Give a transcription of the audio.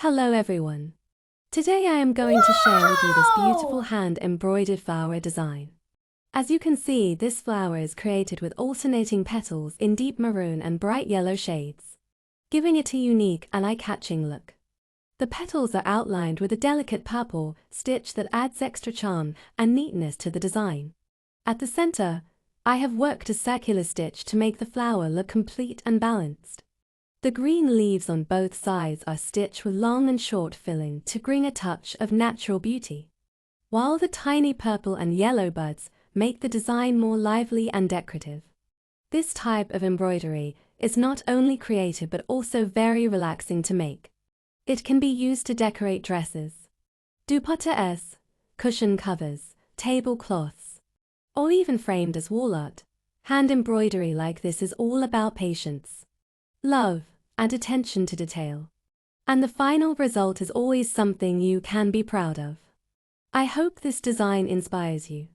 Hello everyone. Today I am going to share with you this beautiful hand-embroidered flower design. As you can see, this flower is created with alternating petals in deep maroon and bright yellow shades, giving it a unique and eye-catching look. The petals are outlined with a delicate purple stitch that adds extra charm and neatness to the design. At the center, I have worked a circular stitch to make the flower look complete and balanced. The green leaves on both sides are stitched with long and short filling to bring a touch of natural beauty, while the tiny purple and yellow buds make the design more lively and decorative. This type of embroidery is not only creative but also very relaxing to make. It can be used to decorate dresses, Dupattas, cushion covers, tablecloths, or even framed as wall art. Hand embroidery like this is all about patience, love, and attention to detail. And the final result is always something you can be proud of. I hope this design inspires you.